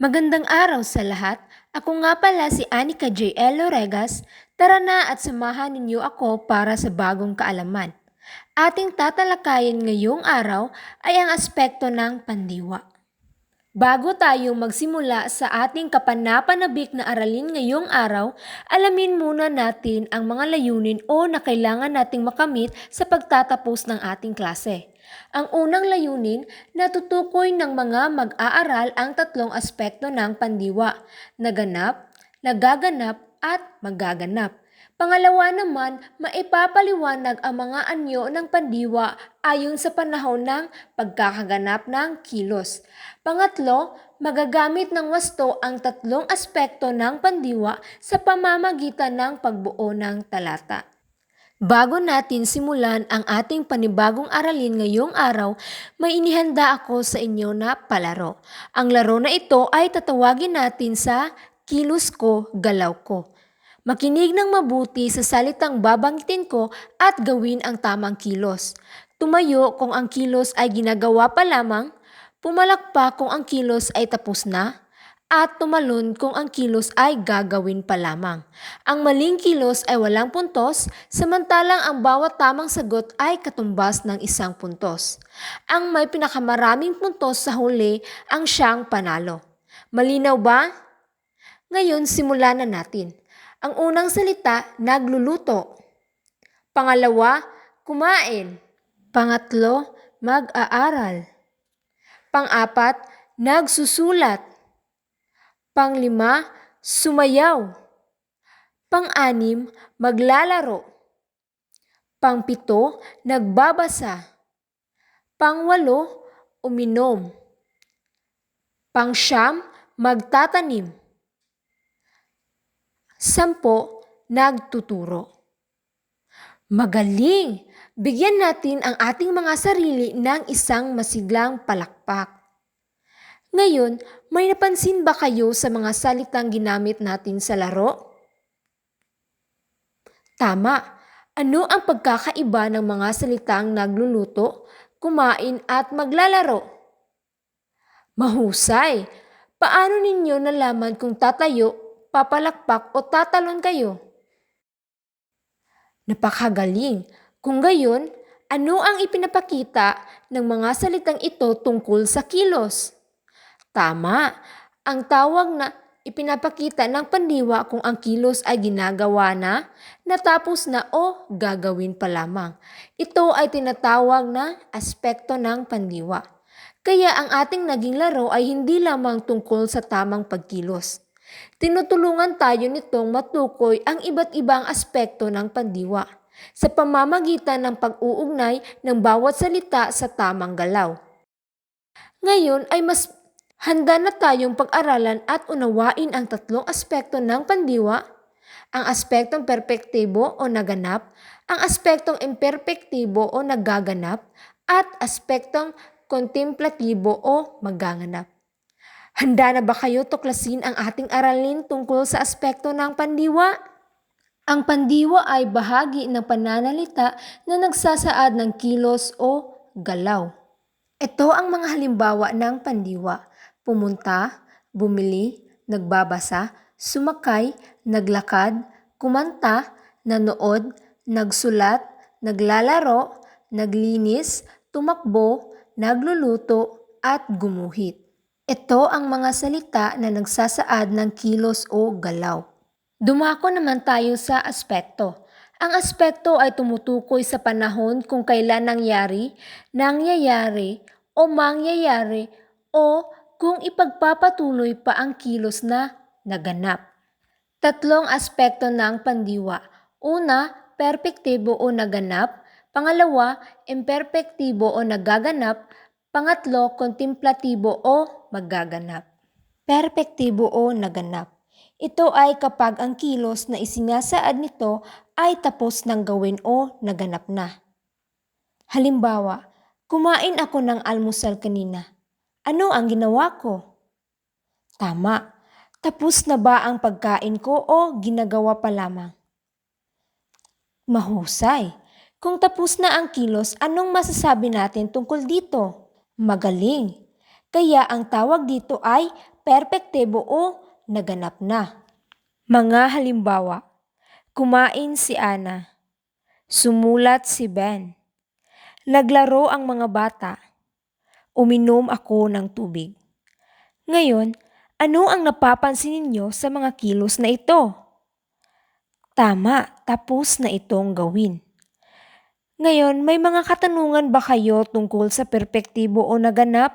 Magandang araw sa lahat. Ako nga pala si Anika J. L. Oregas. Tara na at samahan ninyo ako para sa bagong kaalaman. Ating tatalakayin ngayong araw ay ang aspekto ng pandiwa. Bago tayo magsimula sa ating kapanapanabik na aralin ngayong araw, alamin muna natin ang mga layunin o na kailangan nating makamit sa pagtatapos ng ating klase. Ang unang layunin, natutukoy ng mga mag-aaral ang tatlong aspekto ng pandiwa: naganap, nagaganap, at magaganap. Pangalawa naman, maipapaliwanag ang mga anyo ng pandiwa ayon sa panahon ng pagkakaganap ng kilos. Pangatlo, magagamit ng wasto ang tatlong aspekto ng pandiwa sa pamamagitan ng pagbuo ng talata. Bago natin simulan ang ating panibagong aralin ngayong araw, may inihanda ako sa inyo na palaro. Ang laro na ito ay tatawagin natin sa kilos ko, galaw ko. Makinig ng mabuti sa salitang babanggitin ko at gawin ang tamang kilos. Tumayo kung ang kilos ay ginagawa pa lamang, pumalakpak kung ang kilos ay tapos na, at tumalon kung ang kilos ay gagawin pa lamang. Ang maling kilos ay walang puntos, samantalang ang bawat tamang sagot ay katumbas ng isang puntos. Ang may pinakamaraming puntos sa huli ang siyang panalo. Malinaw ba? Ngayon simulan na natin. Ang unang salita, nagluluto. Pangalawa, kumain. Pangatlo, mag-aaral. Pang-apat, nagsusulat. Panglima, sumayaw. Pang-anim, maglalaro. Pang-pito, nagbabasa. Pang-walo, uminom. Pang-siyam, magtatanim. 10, nagtuturo. Magaling! Bigyan natin ang ating mga sarili ng isang masiglang palakpak. Ngayon, may napansin ba kayo sa mga salitang ginamit natin sa laro? Tama! Ano ang pagkakaiba ng mga salitang nagluluto, kumain at maglalaro? Mahusay! Paano ninyo nalaman kung tatayo, papalakpak o tatalon kayo? Napakagaling! Kung gayon, ano ang ipinapakita ng mga salitang ito tungkol sa kilos? Tama! Ang tawag na ipinapakita ng pandiwa kung ang kilos ay ginagawa na, natapos na o gagawin pa lamang. Ito ay tinatawag na aspekto ng pandiwa. Kaya ang ating naging laro ay hindi lamang tungkol sa tamang pagkilos. Tinutulungan tayo nitong matukoy ang iba't ibang aspekto ng pandiwa sa pamamagitan ng pag-uugnay ng bawat salita sa tamang galaw. Ngayon ay mas handa na tayong pag-aralan at unawain ang tatlong aspekto ng pandiwa: ang aspektong perpektibo o naganap, ang aspektong imperpektibo o nagaganap, at aspektong kontemplatibo o magaganap. Handa na ba kayo tuklasin ang ating aralin tungkol sa aspekto ng pandiwa? Ang pandiwa ay bahagi ng pananalita na nagsasaad ng kilos o galaw. Ito ang mga halimbawa ng pandiwa: pumunta, bumili, nagbabasa, sumakay, naglakad, kumanta, nanood, nagsulat, naglalaro, naglinis, tumakbo, nagluluto, at gumuhit. Ito ang mga salita na nagsasaad ng kilos o galaw. Dumako naman tayo sa aspekto. Ang aspekto ay tumutukoy sa panahon kung kailan nangyari, nangyayari, o mangyayari, o kung ipagpapatuloy pa ang kilos na naganap. Tatlong aspekto ng pandiwa. Una, perpektibo o naganap. Pangalawa, imperpektibo o nagaganap. Pangatlo, kontemplatibo o magaganap. Perpektibo o naganap. Ito ay kapag ang kilos na isinasaad nito ay tapos ng gawin o naganap na. Halimbawa, kumain ako ng almusal kanina. Ano ang ginawa ko? Tama. Tapos na ba ang pagkain ko o ginagawa pa lamang? Mahusay. Kung tapos na ang kilos, anong masasabi natin tungkol dito? Magaling. Kaya ang tawag dito ay perpektibo o naganap na. Mga halimbawa, kumain si Ana, sumulat si Ben, naglaro ang mga bata, uminom ako ng tubig. Ngayon, ano ang napapansin ninyo sa mga kilos na ito? Tama, tapos na itong gawin. Ngayon, may mga katanungan ba kayo tungkol sa perpektibo o naganap?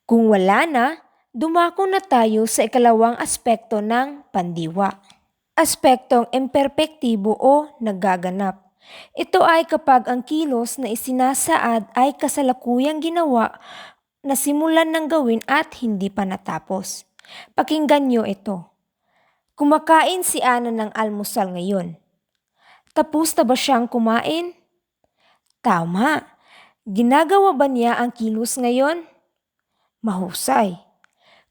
Kung wala na, dumako na tayo sa ikalawang aspekto ng pandiwa. Aspektong imperpektibo o nagaganap. Ito ay kapag ang kilos na isinasaad ay kasalukuyang ginawa na simulan ng gawin at hindi pa natapos. Pakinggan nyo ito. Kumakain si Ana ng almusal ngayon. Tapos na ba siyang kumain? Tama. Ginagawa ba niya ang kilos ngayon? Mahusay.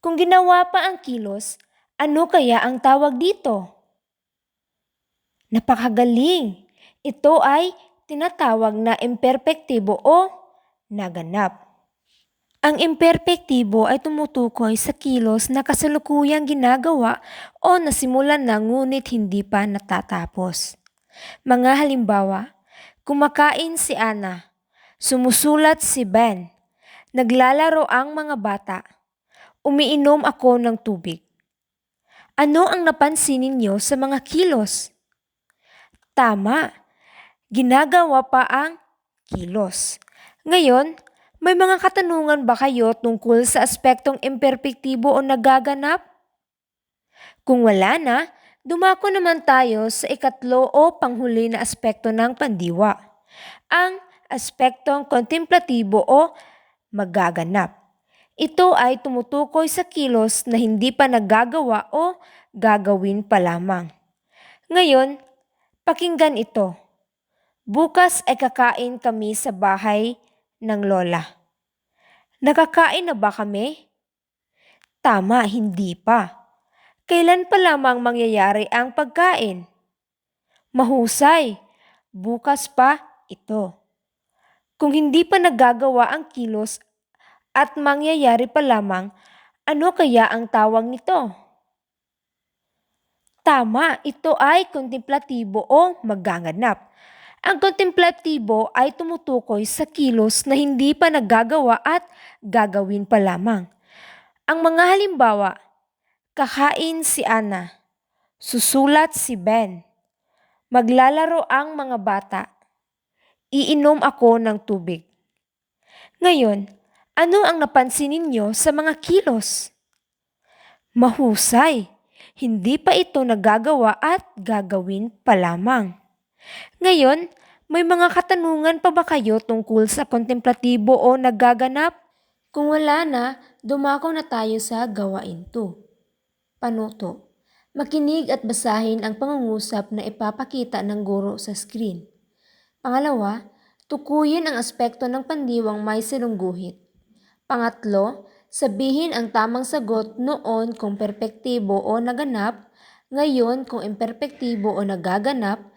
Kung ginawa pa ang kilos, ano kaya ang tawag dito? Napakagaling! Ito ay tinatawag na imperpektibo o naganap. Ang imperpektibo ay tumutukoy sa kilos na kasalukuyang ginagawa o nasimulan na ngunit hindi pa natatapos. Mga halimbawa, kumakain si Ana, sumusulat si Ben, naglalaro ang mga bata, umiinom ako ng tubig. Ano ang napansin ninyo sa mga kilos? Tama, ginagawa pa ang kilos. Ngayon, may mga katanungan ba kayo tungkol sa aspektong imperpektibo o nagaganap? Kung wala na, dumako naman tayo sa ikatlo o panghuli na aspekto ng pandiwa, ang aspektong kontemplatibo o magaganap. Ito ay tumutukoy sa kilos na hindi pa nagagawa o gagawin pa lamang. Ngayon, pakinggan ito. Bukas ay kakain kami sa bahay ng lola. Nakakain na ba kami? Tama, hindi pa. Kailan pa lamang mangyayari ang pagkain? Mahusay, bukas pa ito. Kung hindi pa nagagawa ang kilos at mangyayari pa lamang, ano kaya ang tawag nito? Tama, ito ay kontemplatibo o magaganap. Ang kontemplatibo ay tumutukoy sa kilos na hindi pa nagagawa at gagawin pa lamang. Ang mga halimbawa, kakain si Ana, susulat si Ben, maglalaro ang mga bata, iinom ako ng tubig. Ngayon, ano ang napansin ninyo sa mga kilos? Mahusay, hindi pa ito nagagawa at gagawin pa lamang. Ngayon, may mga katanungan pa ba kayo tungkol sa kontemplatibo o nagaganap? Kung wala na, dumako na tayo sa gawain 2. Panuto. Makinig at basahin ang pangungusap na ipapakita ng guro sa screen. Pangalawa, tukuyin ang aspekto ng pandiwang may silungguhit. Pangatlo, sabihin ang tamang sagot noon kung perpektibo o naganap, ngayon kung imperpektibo o nagaganap,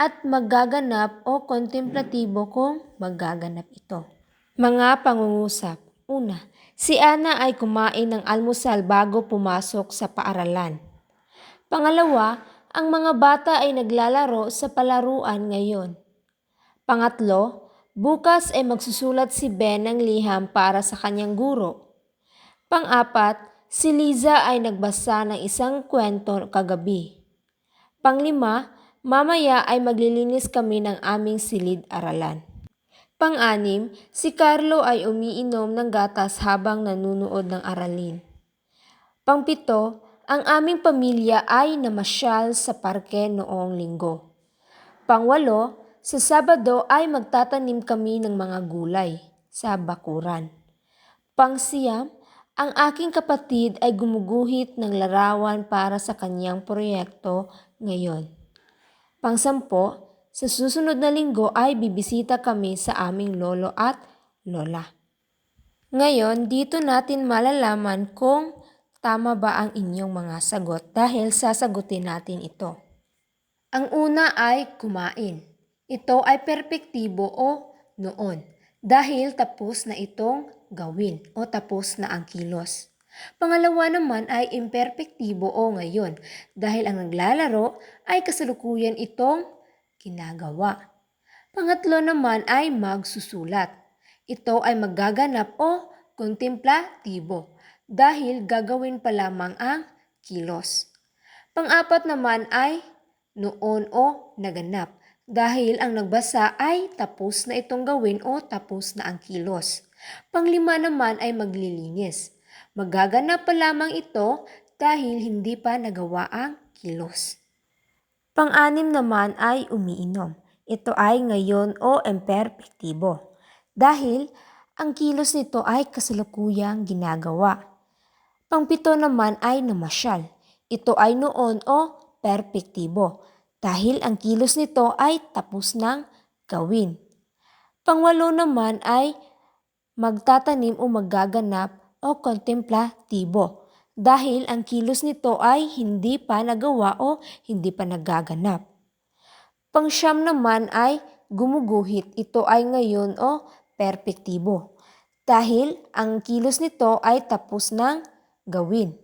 at magaganap o kontemplatibo kung magaganap ito. Mga pangungusap. Una, si Ana ay kumain ng almusal bago pumasok sa paaralan. Pangalawa, ang mga bata ay naglalaro sa palaruan ngayon. Pangatlo, bukas ay magsusulat si Ben ng liham para sa kanyang guro. Pang-apat, si Liza ay nagbasa ng isang kwento kagabi. Panglima, mamaya ay maglilinis kami ng aming silid-aralan. Pang-anim, si Carlo ay umiinom ng gatas habang nanunood ng aralin. Pang-pito, ang aming pamilya ay namasyal sa parke noong linggo. Pang-walo, sa Sabado ay magtatanim kami ng mga gulay sa bakuran. Pang-siyam, ang aking kapatid ay gumuguhit ng larawan para sa kanyang proyekto ngayon. Pang-sampo, sa susunod na linggo ay bibisita kami sa aming lolo at lola. Ngayon, dito natin malalaman kung tama ba ang inyong mga sagot dahil sasagutin natin ito. Ang una ay kumain. Ito ay perpektibo o noon dahil tapos na itong gawin o tapos na ang kilos. Pangalawa naman ay imperpektibo o ngayon dahil ang naglalaro ay kasalukuyan itong ginagawa. Pangatlo naman ay magsusulat. Ito ay magaganap o kontemplatibo dahil gagawin pa lamang ang kilos. Pang-apat naman ay noon o naganap dahil ang nagbasa ay tapos na itong gawin o tapos na ang kilos. Panglima naman ay maglilinis. Magaganap pa lamang ito dahil hindi pa nagawa ang kilos. Pang-anim naman ay umiinom. Ito ay ngayon o imperpektibo dahil ang kilos nito ay kasalukuyang ginagawa. Pangpito naman ay namasyal. Ito ay noon o perpektibo dahil ang kilos nito ay tapos ng gawin. Pangwalo naman ay magtatanim o magaganap o kontemplatibo dahil ang kilos nito ay hindi pa nagawa o hindi pa nagaganap. Pangsyam naman ay gumuguhit. Ito ay ngayon o perpektibo dahil ang kilos nito ay tapos ng gawin.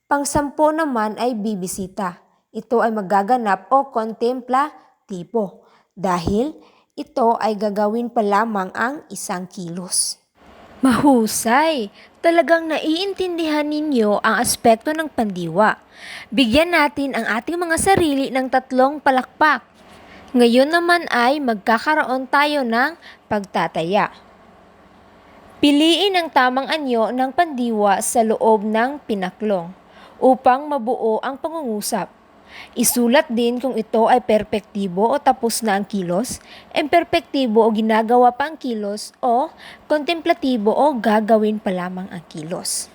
Pangsampo naman ay bibisita. Ito ay magaganap o kontemplatibo dahil ito ay gagawin pa lamang ang isang kilos. Mahusay! Talagang naiintindihan ninyo ang aspekto ng pandiwa. Bigyan natin ang ating mga sarili ng 3 palakpak. Ngayon naman ay magkakaroon tayo ng pagtataya. Piliin ang tamang anyo ng pandiwa sa loob ng pinaklong upang mabuo ang pangungusap. Isulat din kung ito ay perpektibo o tapos na ang kilos, imperpektibo o ginagawa pa ang kilos, o kontemplatibo o gagawin pa lamang ang kilos.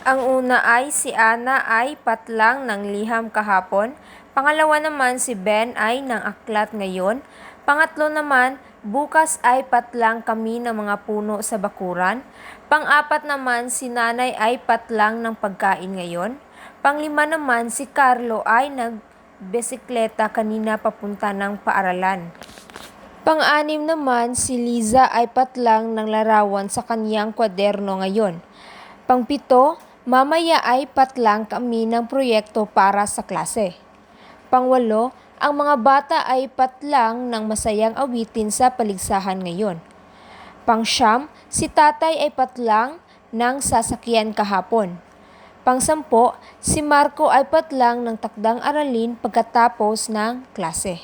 Ang una ay si Ana ay patlang ng liham kahapon. Pangalawa naman si Ben ay ng aklat ngayon. Pangatlo naman, bukas ay patlang kami ng mga puno sa bakuran. Pang-apat naman si Nanay ay patlang ng pagkain ngayon. Panglima naman si Carlo ay nagbisikleta kanina papunta ng paaralan. Pang-anim naman si Liza ay patlang ng larawan sa kanyang kwaderno ngayon. Pang-pito, mamaya ay patlang kami ng proyekto para sa klase. Pang-walo, ang mga bata ay patlang ng masayang awitin sa paligsahan ngayon. Pang-siyam, si tatay ay patlang ng sasakyan kahapon. Pang-sampo, si Marco ay patlang ng takdang aralin pagkatapos ng klase.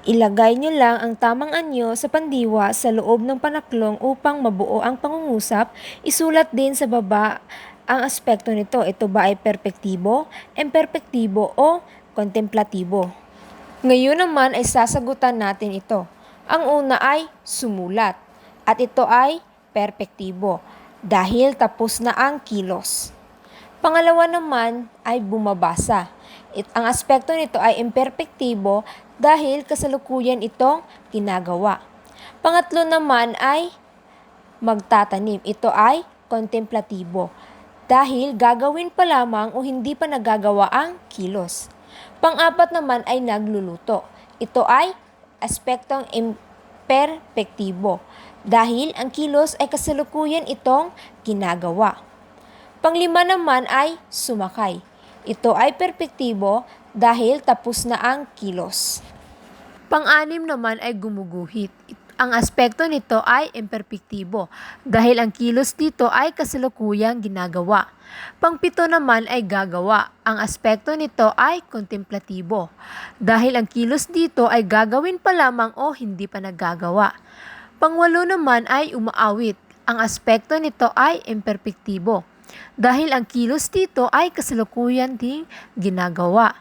Ilagay niyo lang ang tamang anyo sa pandiwa sa loob ng panaklong upang mabuo ang pangungusap. Isulat din sa baba ang aspekto nito. Ito ba ay perpektibo, imperpektibo o kontemplatibo? Ngayon naman ay sasagutan natin ito. Ang una ay sumulat at ito ay perpektibo dahil tapos na ang kilos. Pangalawa naman ay bumabasa. Ang aspekto nito ay imperpektibo dahil kasalukuyan itong ginagawa. Pangatlo naman ay magtatanim. Ito ay kontemplatibo dahil gagawin pa lamang o hindi pa nagagawa ang kilos. Pang-apat naman ay nagluluto. Ito ay aspektong imperpektibo dahil ang kilos ay kasalukuyan itong ginagawa. Panglima naman ay sumakay. Ito ay perpektibo dahil tapos na ang kilos. Pang-anim naman ay gumuguhit. Ang aspekto nito ay imperpektibo dahil ang kilos dito ay kasalukuyang ginagawa. Pang-pito naman ay gagawa. Ang aspekto nito ay kontemplatibo dahil ang kilos dito ay gagawin pa lamang o hindi pa nagagawa. Pang-walo naman ay umaawit. Ang aspekto nito ay imperpektibo dahil ang kilos dito ay kasalukuyan ding ginagawa.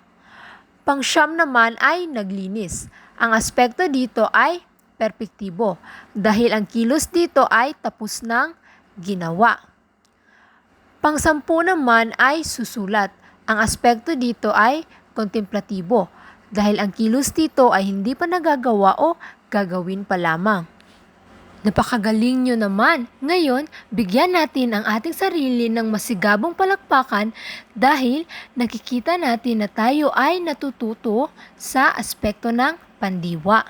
Pang-siyam naman ay naglinis. Ang aspekto dito ay perpektibo dahil ang kilos dito ay tapos ng ginawa. Pang-sampu naman ay susulat. Ang aspekto dito ay kontemplatibo dahil ang kilos dito ay hindi pa nagagawa o gagawin pa lamang. Napakagaling nyo naman! Ngayon, bigyan natin ang ating sarili ng masigabong palakpakan dahil nakikita natin na tayo ay natututo sa aspekto ng pandiwa.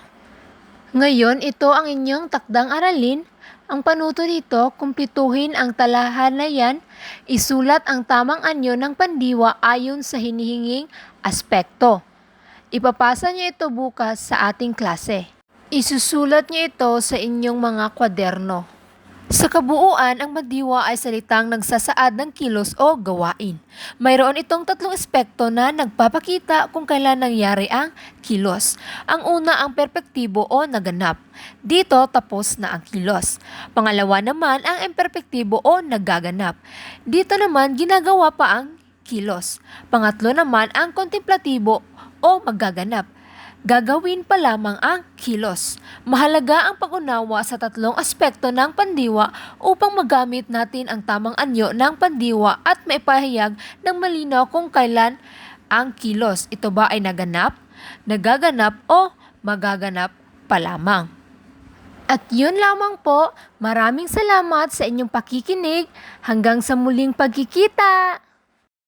Ngayon, ito ang inyong takdang aralin Ang panuto dito, kumpletuhin ang talahanayan, isulat ang tamang anyo ng pandiwa ayon sa hinihinging aspekto. Ipapasa niyo ito bukas sa ating klase. Isusulat niyo ito sa inyong mga kwaderno. Sa kabuuan, ang pandiwa ay salitang nagsasaad ng kilos o gawain. Mayroon itong tatlong aspekto na nagpapakita kung kailan nangyari ang kilos. Ang una ang perpektibo o naganap. Dito tapos na ang kilos. Pangalawa naman ang imperpektibo o nagaganap. Dito naman ginagawa pa ang kilos. Pangatlo naman ang kontemplatibo o magaganap. Gagawin pa lamang ang kilos. Mahalaga ang pag-unawa sa tatlong aspekto ng pandiwa upang magamit natin ang tamang anyo ng pandiwa at maipahayag ng malinaw kung kailan ang kilos. Ito ba ay naganap, nagaganap o magaganap pa lamang. At yun lamang po, maraming salamat sa inyong pakikinig. Hanggang sa muling pagkikita!